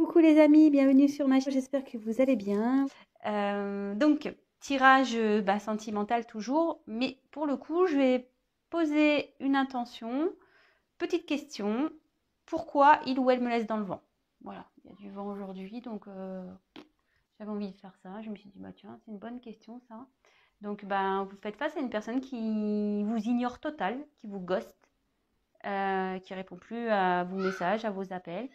Coucou les amis, bienvenue sur ma chaîne, j'espère que vous allez bien. Donc, tirage sentimental toujours, mais pour le coup, je vais poser une intention, petite question, pourquoi il ou elle me laisse dans le vent? Voilà, il y a du vent aujourd'hui, donc j'avais envie de faire ça. Je me suis dit, bah tiens, c'est une bonne question ça. Donc, vous faites face à une personne qui vous ignore total, qui vous ghost, qui répond plus à vos messages, à vos appels.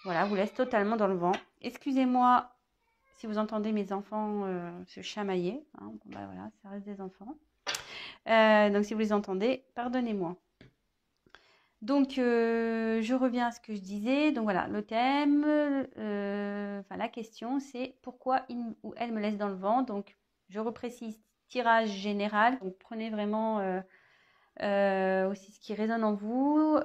Voilà, vous laisse totalement dans le vent. Excusez-moi si vous entendez mes enfants se chamailler. Hein, voilà, ça reste des enfants. Donc si vous les entendez, pardonnez-moi. Donc je reviens à ce que je disais. Donc voilà, le thème, la question, c'est pourquoi il ou elle me laisse dans le vent. Donc je reprécise, tirage général. Donc prenez vraiment aussi ce qui résonne en vous.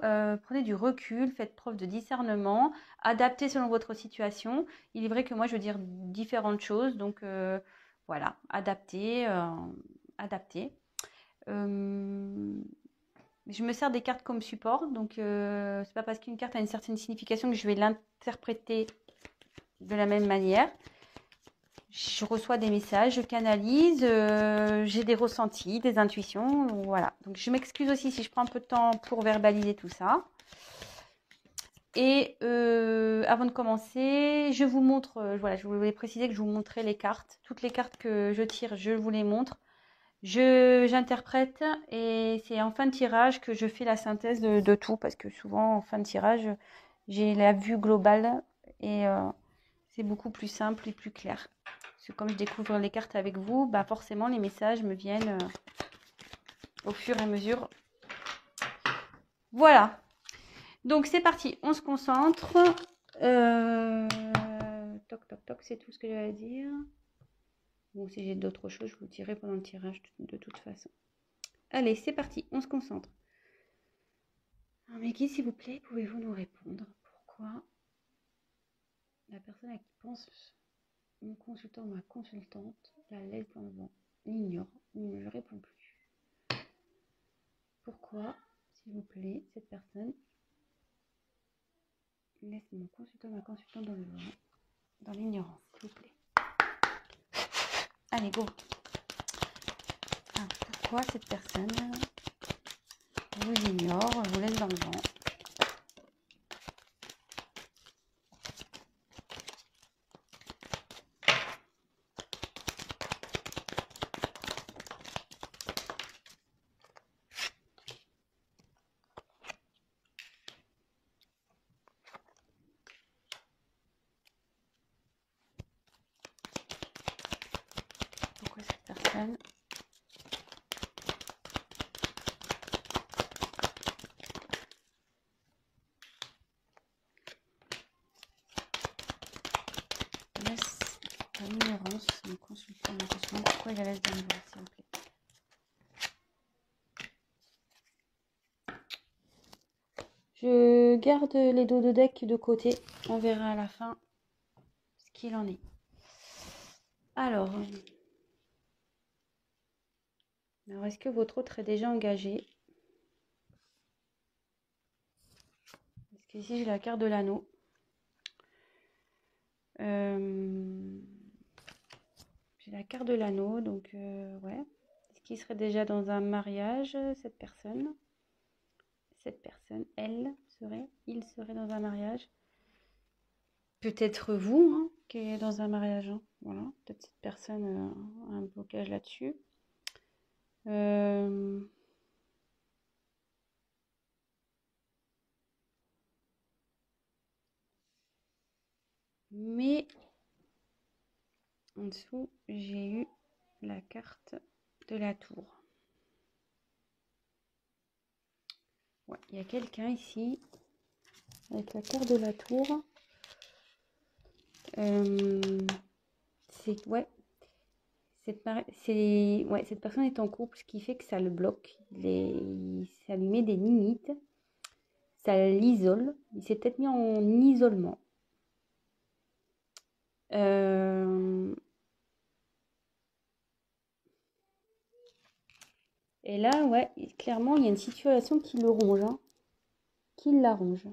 Prenez du recul, faites preuve de discernement, adaptez selon votre situation. Il est vrai que moi, je veux dire différentes choses, donc voilà, adaptez, adaptez. Je me sers des cartes comme support, donc c'est pas parce qu'une carte a une certaine signification que je vais l'interpréter de la même manière. Je reçois des messages, je canalise, j'ai des ressentis, des intuitions, voilà. Donc je m'excuse aussi si je prends un peu de temps pour verbaliser tout ça. Et avant de commencer, je vous montre, voilà, je voulais préciser que je vous montrais les cartes. Toutes les cartes que je tire, je vous les montre. J'interprète et c'est en fin de tirage que je fais la synthèse de tout parce que souvent en fin de tirage, j'ai la vue globale et c'est beaucoup plus simple et plus clair. Parce que comme je découvre les cartes avec vous, forcément les messages me viennent au fur et à mesure. Voilà. Donc c'est parti, on se concentre. Toc, toc, toc, c'est tout ce que j'avais à dire. Bon, si j'ai d'autres choses, je vous dirai pendant le tirage de toute façon. Allez, c'est parti, on se concentre. Alors, mais qui, s'il vous plaît, pouvez-vous nous répondre? Pourquoi la personne à qui pense mon consultant ou ma consultante la laisse dans le vent, l'ignore, ne lui répond plus? Pourquoi, s'il vous plaît, cette personne laisse mon consultant ou ma consultante dans le vent, dans l'ignorance, s'il vous plaît? Allez, go. Alors, pourquoi cette personne vous ignore, vous laisse dans le vent? Pourquoi cette personne laisse dans l'ignorance mon consultant, ma consultante? Pourquoi il la laisse dans le vent, s'il vous plaît? Je garde les dos de deck de côté. On verra à la fin ce qu'il en est. Alors est-ce que votre autre est déjà engagé? Parce qu'ici, j'ai la carte de l'anneau. J'ai la carte de l'anneau, donc ouais. Est-ce qu'il serait déjà dans un mariage, cette personne? Cette personne, il serait dans un mariage. Peut-être vous, hein, qui est dans un mariage. Hein. Voilà, peut-être cette personne a un blocage là-dessus. Mais en dessous, j'ai eu la carte de la tour. Ouais, il y a quelqu'un ici avec la carte de la tour. Ouais, cette personne est en couple, ce qui fait que ça le bloque. Ça lui met des limites, ça l'isole. Il s'est peut-être mis en isolement. Et là, ouais, clairement, il y a une situation qui le ronge, hein, qui la ronge.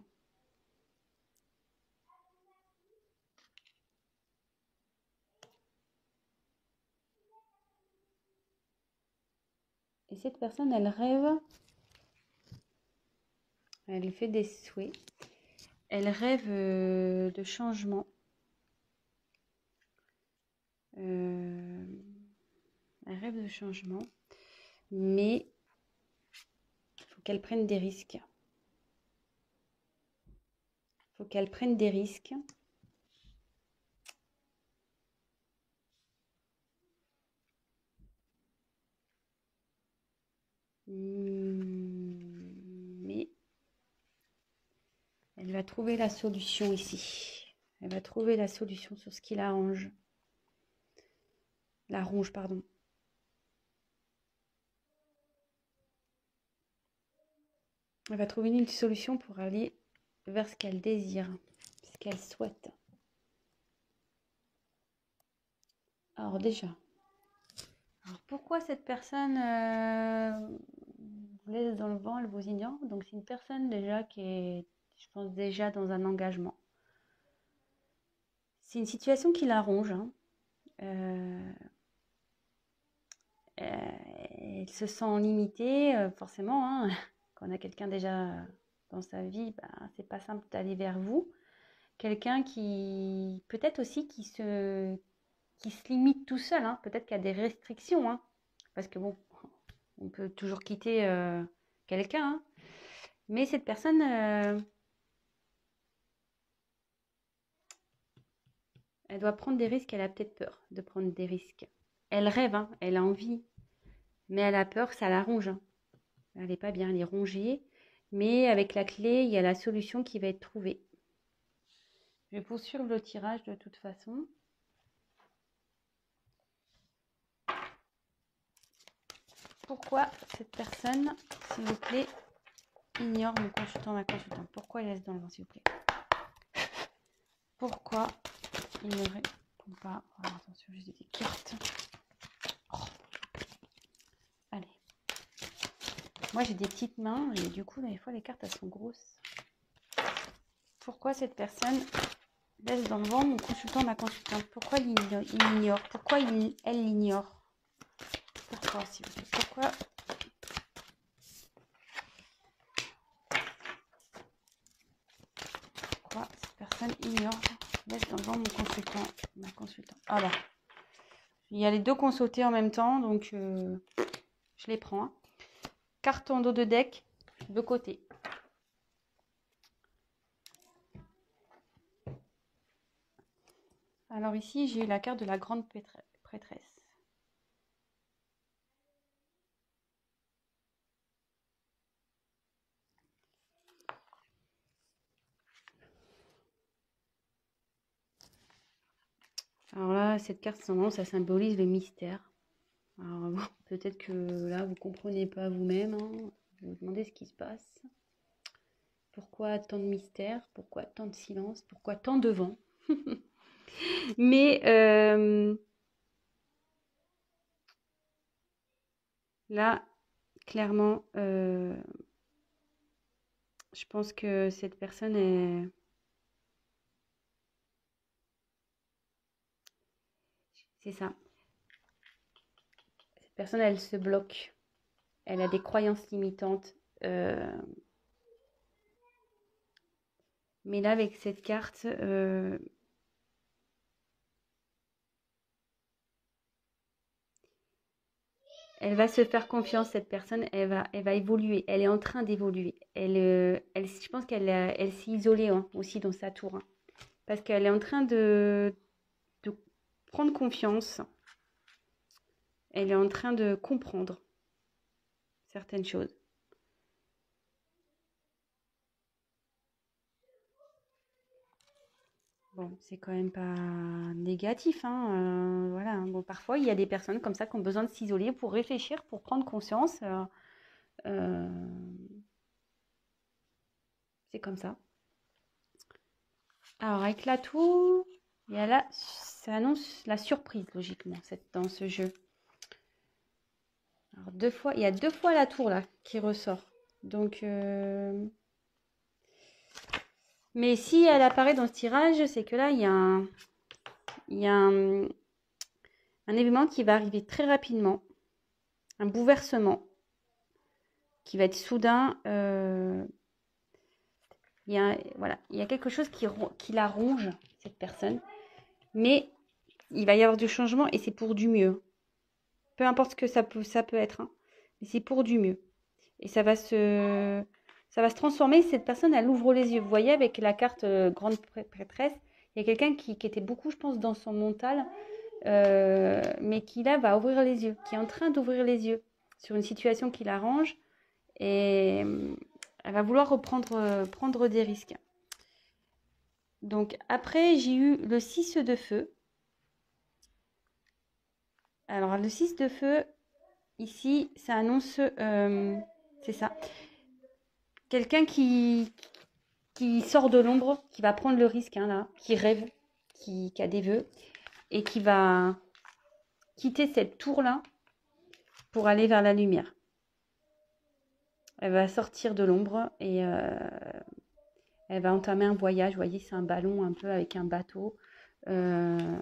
Et cette personne, elle rêve, elle fait des souhaits, elle rêve de changement. Elle rêve de changement, mais il faut qu'elle prenne des risques. Il faut qu'elle prenne des risques. Mais elle va trouver la solution ici. Elle va trouver la solution sur ce qui l'arrange. La ronge, pardon. Elle va trouver une solution pour aller vers ce qu'elle désire, ce qu'elle souhaite. Alors déjà, pourquoi cette personne vous laisse dans le vent, elle vous ignore? Donc c'est une personne déjà qui est, je pense, déjà dans un engagement. C'est une situation qui la ronge. Hein. Elle se sent limitée, forcément. Hein. Quand on a quelqu'un déjà dans sa vie, c'est pas simple d'aller vers vous. Quelqu'un qui, peut-être aussi, qui se limite tout seul. Hein. Peut-être qu'il y a des restrictions. Hein. Parce que bon, on peut toujours quitter quelqu'un. Hein. Mais cette personne, elle doit prendre des risques. Elle a peut-être peur de prendre des risques. Elle rêve, hein, elle a envie. Mais elle a peur, ça la ronge. Hein. Elle n'est pas bien, elle est rongée. Mais avec la clé, il y a la solution qui va être trouvée. Je vais poursuivre le tirage de toute façon. Pourquoi cette personne, s'il vous plaît, ignore mon consultant, ma consultante? Pourquoi il laisse dans le vent, s'il vous plaît? Pourquoi il ne répond pas? Oh, attention, j'ai des cartes. Oh. Allez. Moi, j'ai des petites mains et du coup, des fois, les cartes, elles sont grosses. Pourquoi cette personne laisse dans le vent mon consultant, ma consultante? Pourquoi il l'ignore? Pourquoi elle l'ignore? Pourquoi, s'il vous plaît? Pourquoi? Pourquoi cette personne ignore, laisse dans le vent mon consultant, ma consultante? Voilà. Il y a les deux consultés en même temps, donc je les prends. Hein. Carte en dos de deck, de côté. Alors ici, j'ai la carte de la grande prêtresse. Alors là, cette carte, ça symbolise le mystère. Alors bon, peut-être que là, vous ne comprenez pas vous-même. Hein. Vous vous demandez ce qui se passe. Pourquoi tant de mystère? Pourquoi tant de silence? Pourquoi tant de vent? Mais là, clairement, je pense que cette personne est... C'est ça. Cette personne, elle se bloque. Elle a des croyances limitantes. Mais là, avec cette carte, elle va se faire confiance, cette personne. Elle va évoluer. Elle est en train d'évoluer. Je pense elle s'est isolée hein, aussi dans sa tour. Hein, parce qu'elle est en train de prendre confiance. Elle est en train de comprendre certaines choses. Bon, c'est quand même pas négatif, hein, voilà. Bon, parfois, il y a des personnes comme ça qui ont besoin de s'isoler pour réfléchir, pour prendre conscience. C'est comme ça. Alors, avec la tour, il y a là, ça annonce la surprise, logiquement, dans ce jeu. Alors, il y a 2 fois la tour, là, qui ressort. Donc... Mais si elle apparaît dans ce tirage, c'est que là, il y a un événement qui va arriver très rapidement. Un bouleversement. qui va être soudain. Voilà, il y a quelque chose qui la ronge, cette personne. Mais il va y avoir du changement et c'est pour du mieux. Peu importe ce que ça peut être, hein, mais c'est pour du mieux. Et ça va se transformer. Cette personne, elle ouvre les yeux. Vous voyez, avec la carte grande prêtresse, il y a quelqu'un qui était beaucoup, je pense, dans son mental, mais qui là va ouvrir les yeux, qui est en train d'ouvrir les yeux sur une situation qui l'arrange. Et elle va vouloir prendre des risques. Donc après, j'ai eu le 6 de feu. Alors le 6 de feu, ici, ça annonce, c'est ça, quelqu'un qui sort de l'ombre, qui va prendre le risque, hein, là, qui rêve, qui a des vœux, et qui va quitter cette tour-là pour aller vers la lumière. Elle va sortir de l'ombre et elle va entamer un voyage. Vous voyez, c'est un ballon un peu avec un bateau. Alors,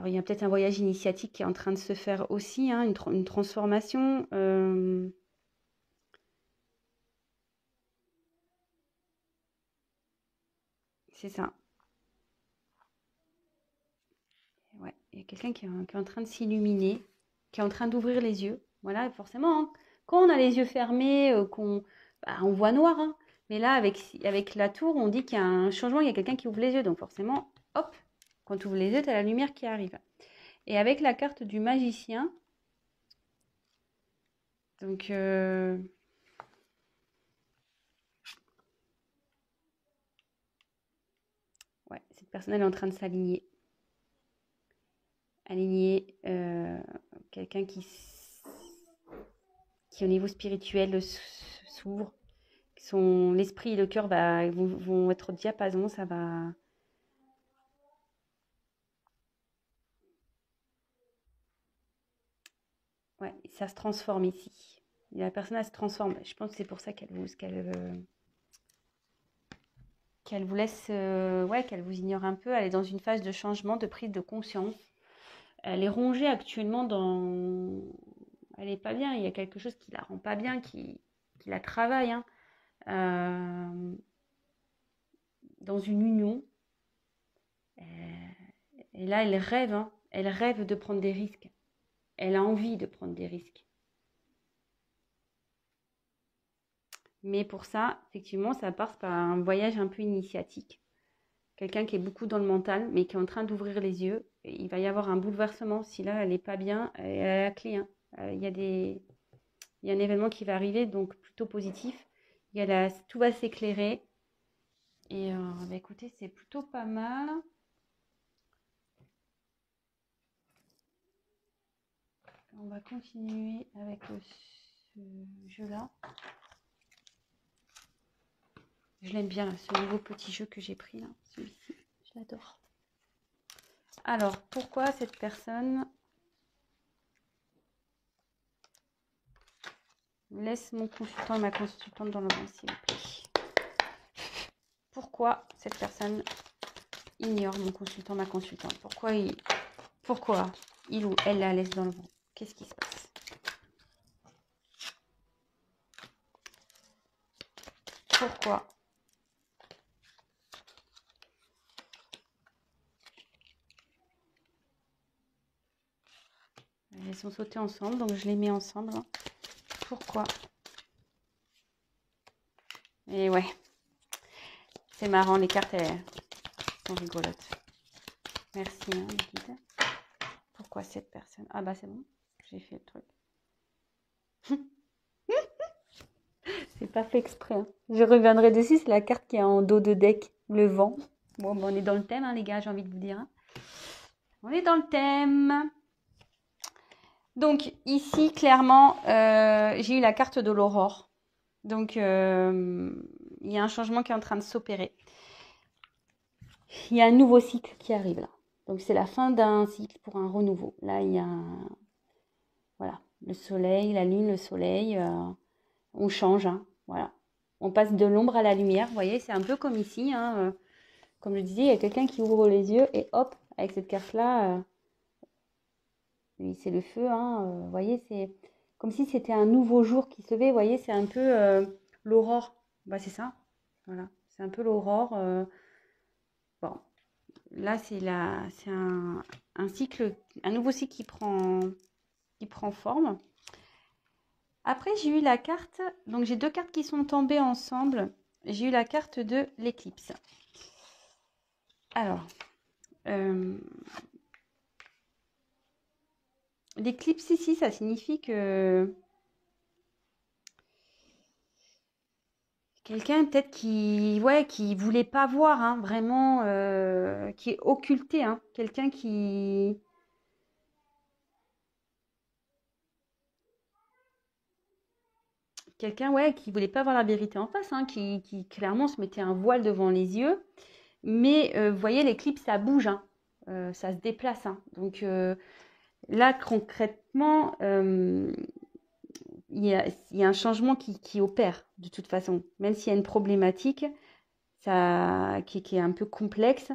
il y a peut-être un voyage initiatique qui est en train de se faire aussi, hein, une transformation. C'est ça. Ouais, il y a quelqu'un qui est en train de s'illuminer, qui est en train d'ouvrir les yeux. Voilà, forcément, hein, quand on a les yeux fermés, on voit noir, hein. Mais là, avec la tour, on dit qu'il y a un changement, il y a quelqu'un qui ouvre les yeux. Donc forcément, hop, quand tu ouvres les yeux, tu as la lumière qui arrive. Et avec la carte du magicien, donc ouais, cette personne, elle est en train de s'aligner. Aligner quelqu'un qui au niveau spirituel s'ouvre. L'esprit et le cœur vont être au diapason, ça va. Ouais, ça se transforme ici. La personne, elle se transforme. Je pense que c'est pour ça qu'elle vous laisse, qu'elle vous ignore un peu. Elle est dans une phase de changement, de prise de conscience. Elle est rongée actuellement elle est pas bien. Il y a quelque chose qui la rend pas bien, qui la travaille, hein. Dans une union. Et là, elle rêve, hein. Elle rêve de prendre des risques. Elle a envie de prendre des risques. Mais pour ça, effectivement, ça passe par un voyage un peu initiatique. Quelqu'un qui est beaucoup dans le mental, mais qui est en train d'ouvrir les yeux. Et il va y avoir un bouleversement. Si là, elle n'est pas bien, elle a la clé, hein. Il y a un événement qui va arriver, donc plutôt positif. Tout va s'éclairer. Et écoutez, c'est plutôt pas mal. On va continuer avec ce jeu-là. Je l'aime bien, là, ce nouveau petit jeu que j'ai pris, là, celui-ci. Je l'adore. Alors, pourquoi cette personne laisse mon consultant et ma consultante dans le vent, s'il vous plaît? Pourquoi cette personne ignore mon consultant, ma consultante? Pourquoi il ou elle la laisse dans le vent? Qu'est-ce qui se passe? Pourquoi? Elles sont sautées ensemble, donc je les mets ensemble. Pourquoi? Et ouais, c'est marrant, les cartes elles sont rigolotes. Merci, hein, guide. Pourquoi cette personne? Ah bah c'est bon, j'ai fait le truc. C'est pas fait exprès, hein. Je reviendrai dessus, c'est la carte qui est en dos de deck, le vent. Bon, bah, on est dans le thème, hein, les gars, j'ai envie de vous dire, hein. On est dans le thème. Donc ici, clairement, j'ai eu la carte de l'aurore. Donc, il y a un changement qui est en train de s'opérer. Il y a un nouveau cycle qui arrive là. Donc, c'est la fin d'un cycle pour un renouveau. Là, il y a voilà, le soleil, la lune, le soleil. On change, hein, voilà. On passe de l'ombre à la lumière. Vous voyez, c'est un peu comme ici, hein, comme je disais, il y a quelqu'un qui ouvre les yeux et hop, avec cette carte-là, c'est le feu, hein, vous voyez, comme si c'était un nouveau jour qui se levait. Vous voyez, c'est un peu l'aurore. Bah, c'est ça. Voilà. C'est un peu l'aurore. Bon, là, c'est un cycle, un nouveau cycle qui prend forme. Après, j'ai eu la carte, donc j'ai deux cartes qui sont tombées ensemble. J'ai eu la carte de l'éclipse. Alors, l'éclipse ici, ça signifie que quelqu'un peut-être qui voulait pas voir, hein, vraiment, qui est occulté, hein, quelqu'un qui voulait pas voir la vérité en face, hein, qui clairement se mettait un voile devant les yeux. Mais vous voyez, l'éclipse, ça bouge, hein, ça se déplace, hein. Donc là, concrètement, il y a un changement qui opère de toute façon. Même s'il y a une problématique qui est un peu complexe,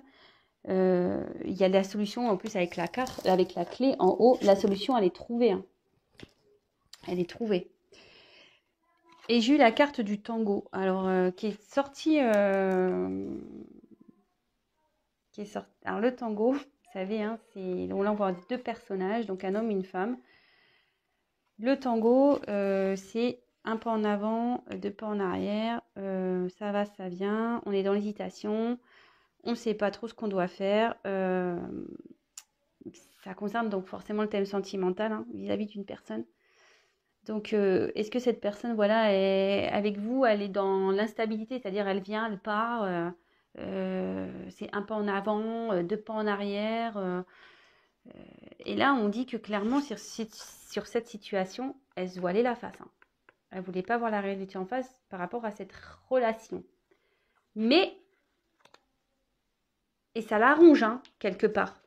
il y a la solution en plus avec la carte, avec la clé en haut. La solution, elle est trouvée, hein. Elle est trouvée. Et j'ai eu la carte du tango, alors qui est sortie. Alors le tango, vous savez, hein, là on voit deux personnages, donc un homme et une femme. Le tango, c'est un pas en avant, deux pas en arrière, ça va, ça vient, on est dans l'hésitation, on ne sait pas trop ce qu'on doit faire. Ça concerne donc forcément le thème sentimental, hein, vis-à-vis d'une personne. Donc, est-ce que cette personne, voilà, est avec vous, elle est dans l'instabilité, c'est-à-dire elle vient, elle part, c'est un pas en avant, deux pas en arrière. Et là, on dit que clairement, sur cette situation, elle se voilait la face, hein. Elle ne voulait pas voir la réalité en face par rapport à cette relation. Mais, et ça la ronge, hein, quelque part.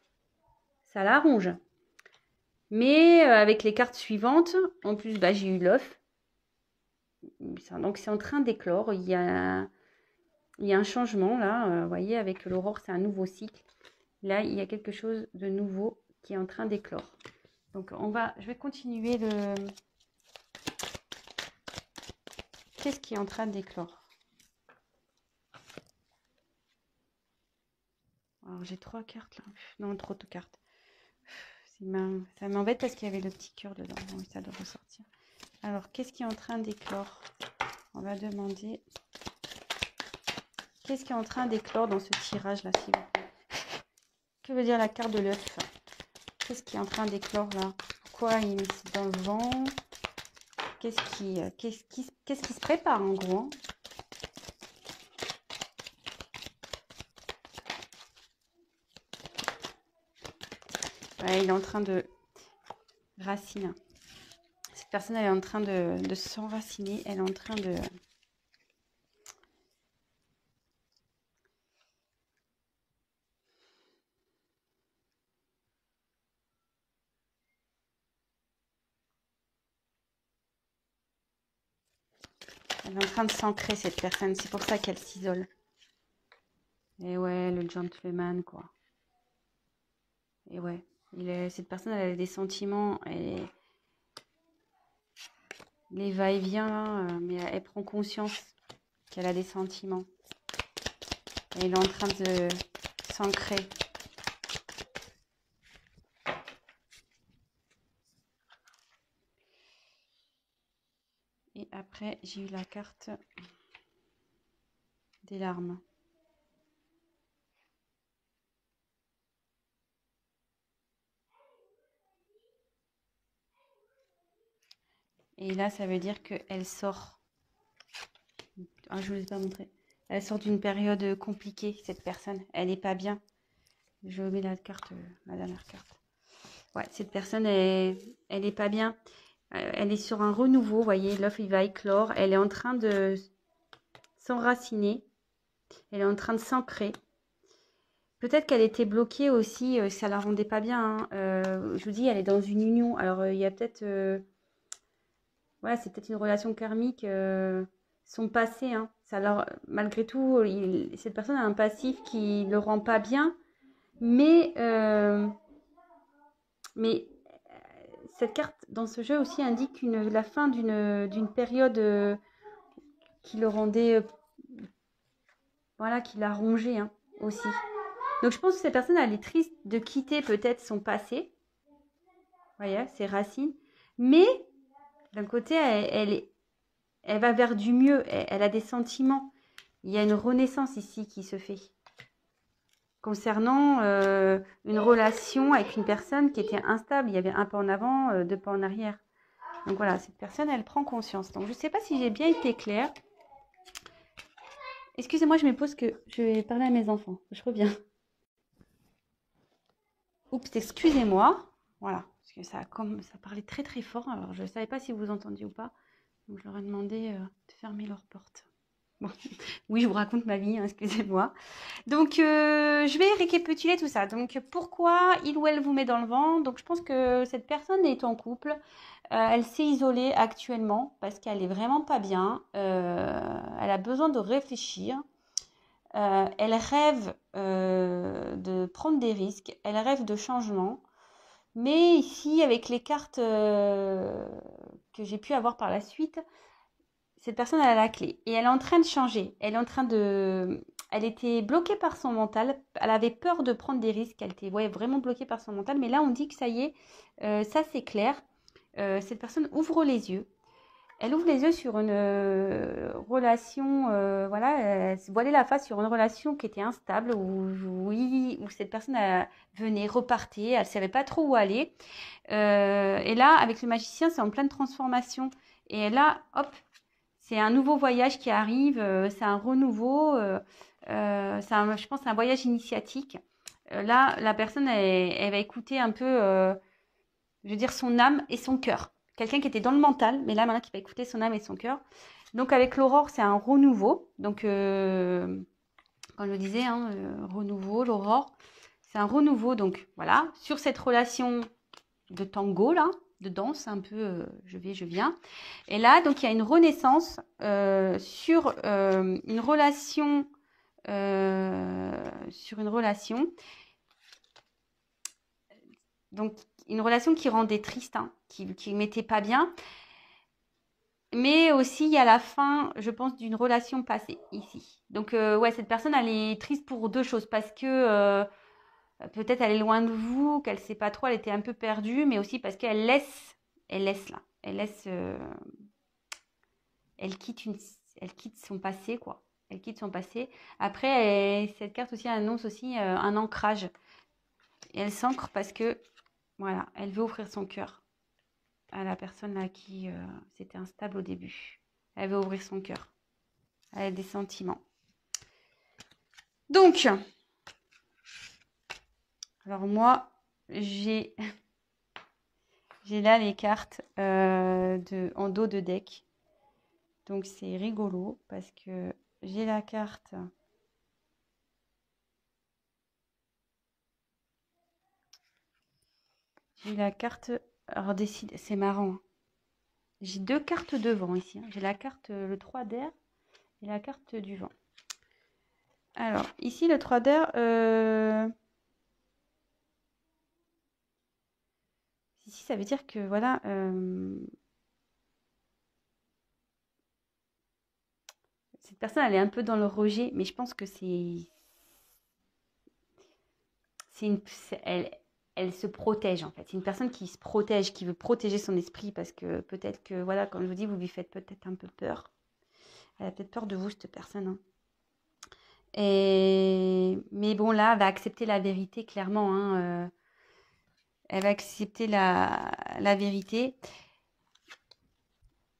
Ça la ronge. Mais avec les cartes suivantes, en plus, bah, j'ai eu l'œuf. Donc c'est en train d'éclore. Il y a un changement là. Vous voyez, avec l'aurore, c'est un nouveau cycle. Là, il y a quelque chose de nouveau qui est en train d'éclore. Donc je vais continuer le... Qu'est-ce qui est en train d'éclore? Alors j'ai 3 cartes là. Non, trop de cartes. Ça m'embête parce qu'il y avait le petit cœur dedans. Bon, ça doit ressortir. Alors, qu'est-ce qui est en train d'éclore? On va demander... Qu'est-ce qui est en train d'éclore dans ce tirage là, s'il vous plaît? Que veut dire la carte de l'œuf? Qu'est-ce qui est en train d'éclore là? Pourquoi il est dans le vent? Qu'est-ce qui se prépare en gros, hein? Ouais, il est en train de raciner. Cette personne, elle est en train de s'enraciner. Elle est en train de... Elle est en train de s'ancrer, cette personne. C'est pour ça qu'elle s'isole. Et ouais, le gentleman, quoi. Et ouais, cette personne, elle a des sentiments. Les va-et-vient, là, mais elle prend conscience qu'elle a des sentiments. Et elle est en train de s'ancrer. Et après, j'ai eu la carte des larmes. Et là, ça veut dire qu'elle sort. Ah, je ne vous ai pas montré. Elle sort d'une période compliquée, cette personne. Elle n'est pas bien. Je mets la carte, la dernière carte. Ouais, cette personne, elle n'est pas bien. Elle est sur un renouveau, vous voyez, l'œuf, il va éclore. Elle est en train de s'enraciner. Elle est en train de s'ancrer. Peut-être qu'elle était bloquée aussi, ça la rendait pas bien, hein. Je vous dis, elle est dans une union. Alors, il y a peut-être... ouais, c'est peut-être une relation karmique. Son passé, hein. Malgré tout, cette personne a un passif qui ne le rend pas bien. Mais cette carte dans ce jeu aussi indique la fin d'une période qui le rendait, voilà, qui l'a rongé hein, aussi. Donc je pense que cette personne, elle est triste de quitter peut-être son passé, voyez, ses racines, mais d'un côté, elle va vers du mieux, elle a des sentiments. Il y a une renaissance ici qui se fait concernant une relation avec une personne qui était instable. Il y avait un pas en avant, deux pas en arrière. Donc voilà, cette personne, elle prend conscience. Donc je ne sais pas si j'ai bien été claire. Excusez-moi, je me pose que je vais parler à mes enfants. Je reviens. Oups, excusez-moi. Voilà, parce que ça parlait très très fort. Alors je ne savais pas si vous entendiez ou pas. Donc je leur ai demandé de fermer leur porte. Bon. Oui, je vous raconte ma vie, hein, excusez-moi. Donc, je vais récapituler tout ça. Donc, pourquoi il ou elle vous met dans le vent? Donc, je pense que cette personne est en couple. Elle s'est isolée actuellement parce qu'elle est vraiment pas bien. Elle a besoin de réfléchir. Elle rêve de prendre des risques. Elle rêve de changement. Mais ici, avec les cartes que j'ai pu avoir par la suite, cette personne elle a la clé et elle est en train de changer. Elle était bloquée par son mental. Elle avait peur de prendre des risques. Elle était vraiment bloquée par son mental. Mais là, on dit que ça y est, ça c'est clair. Cette personne ouvre les yeux. Elle ouvre les yeux sur une relation, voilà, elle se voilait la face sur une relation qui était instable, où cette personne venait, repartait, elle ne savait pas trop où aller. Et là, avec le magicien, c'est en pleine transformation. Et là, hop, c'est un nouveau voyage qui arrive, c'est un renouveau, je pense, c'est un voyage initiatique. Là, la personne, elle va écouter un peu, je veux dire, son âme et son cœur. Quelqu'un qui était dans le mental, mais là, maintenant, qui va écouter son âme et son cœur. Donc, avec l'aurore, c'est un renouveau. Donc, comme je le disais, hein, renouveau, l'aurore, c'est un renouveau. Donc, voilà, sur cette relation de tango, là, de danse, un peu je vais, je viens. Et là, donc, il y a une renaissance sur une relation. Donc, une relation qui rendait triste, hein, qui ne mettait pas bien. Mais aussi, il y a la fin, je pense, d'une relation passée ici. Donc, ouais, cette personne, elle est triste pour deux choses. Parce que peut-être elle est loin de vous, qu'elle ne sait pas trop, elle était un peu perdue. Mais aussi parce qu'elle laisse là. Elle quitte son passé, quoi. Elle quitte son passé. Après, cette carte aussi annonce aussi un ancrage. Et elle s'ancre parce que, voilà, elle veut ouvrir son cœur à la personne à qui c'était instable au début. Elle veut ouvrir son cœur. Elle a des sentiments. Donc, alors moi, j'ai là les cartes en dos de deck. Donc, c'est rigolo parce que j'ai la carte. J'ai la carte. Alors, c'est marrant. Hein. J'ai deux cartes de vent ici. Hein. J'ai la carte, le 3 d'air et la carte du vent. Alors, ici, le 3 d'air. Ici, ça veut dire que, voilà. Cette personne, elle est un peu dans le rejet, mais je pense que elle se protège en fait. C'est une personne qui se protège, qui veut protéger son esprit parce que peut-être que, voilà, comme je vous dis, vous lui faites peut-être un peu peur. Elle a peut-être peur de vous, cette personne. Hein. Mais bon, là, elle va accepter la vérité, clairement. Hein, elle va accepter la vérité.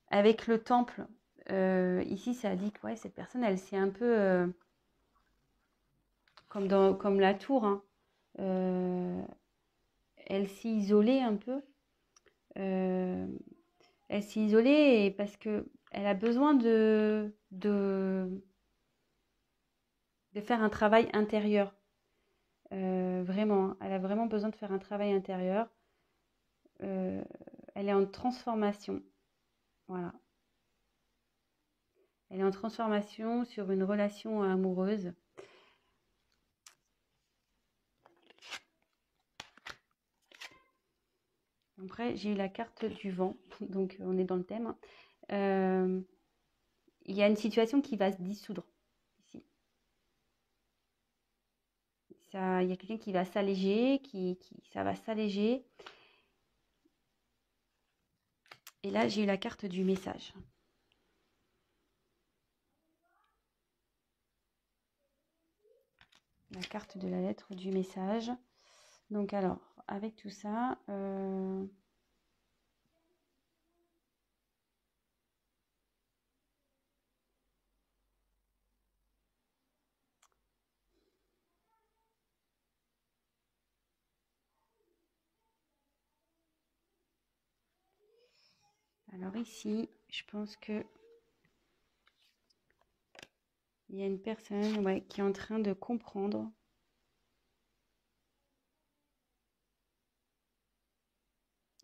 Avec le temple, ici, ça dit que ouais, cette personne, elle s'est un peu... comme la tour, hein, elle s'est isolée un peu. Elle s'est isolée parce que elle a besoin de faire un travail intérieur. Vraiment, hein. Elle a vraiment besoin de faire un travail intérieur. Elle est en transformation. Voilà. Elle est en transformation sur une relation amoureuse. Après, j'ai eu la carte du vent, donc on est dans le thème. Il y a une situation qui va se dissoudre ici. Il y a quelqu'un qui va s'alléger, ça va s'alléger. Et là, j'ai eu la carte du message. La carte de la lettre du message. Donc alors, avec tout ça, alors ici, je pense que il y a une personne qui est en train de comprendre.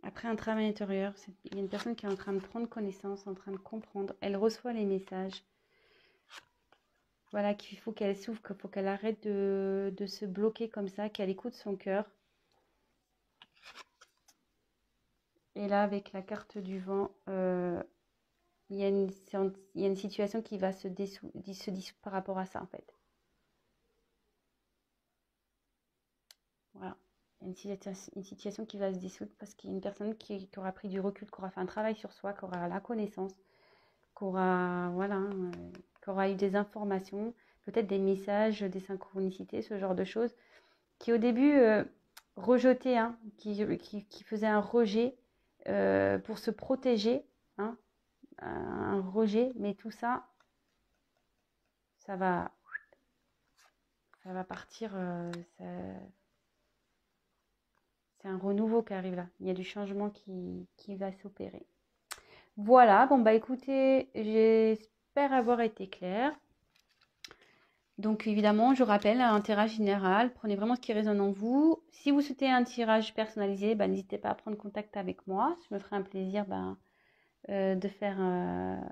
Après un travail intérieur, il y a une personne qui est en train de prendre connaissance, en train de comprendre. Elle reçoit les messages. Voilà, qu'il faut qu'elle s'ouvre, qu'il faut qu'elle arrête de se bloquer comme ça, qu'elle écoute son cœur. Et là, avec la carte du vent, il y a une situation qui va se dissoudre par rapport à ça, en fait. Voilà. Il y a une situation qui va se dissoudre parce qu'il y a une personne qui aura pris du recul, qui aura fait un travail sur soi, qui aura la connaissance, qui aura eu des informations, peut-être des messages, des synchronicités, ce genre de choses, qui au début rejetait, hein, qui faisait un rejet pour se protéger, hein, un rejet, mais tout ça, ça va partir. C'est un renouveau qui arrive là. Il y a du changement qui va s'opérer. Voilà, bon bah écoutez, j'espère avoir été claire. Donc évidemment, je rappelle, un tirage général, prenez vraiment ce qui résonne en vous. Si vous souhaitez un tirage personnalisé, bah, n'hésitez pas à prendre contact avec moi. Je me ferai un plaisir de faire un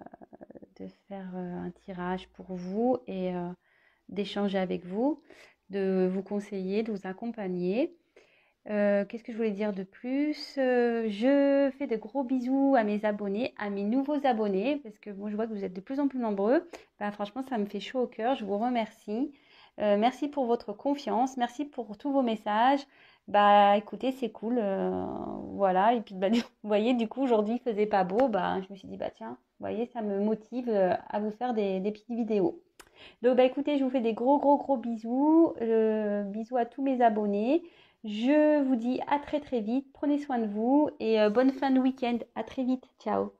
tirage pour vous et d'échanger avec vous, de vous conseiller, de vous accompagner. Qu'est-ce que je voulais dire de plus? Je fais de gros bisous à mes abonnés, à mes nouveaux abonnés, parce que bon, je vois que vous êtes de plus en plus nombreux. Bah, franchement, ça me fait chaud au cœur. Je vous remercie. Merci pour votre confiance. Merci pour tous vos messages. Bah, écoutez, c'est cool. Voilà. Et puis, bah, vous voyez, du coup, aujourd'hui, il faisait pas beau. Bah, je me suis dit, bah tiens, vous voyez, ça me motive à vous faire des petites vidéos. Donc, bah, écoutez, je vous fais des gros bisous. Bisous à tous mes abonnés. Je vous dis à très vite. Prenez soin de vous et bonne fin de week-end. À très vite. Ciao.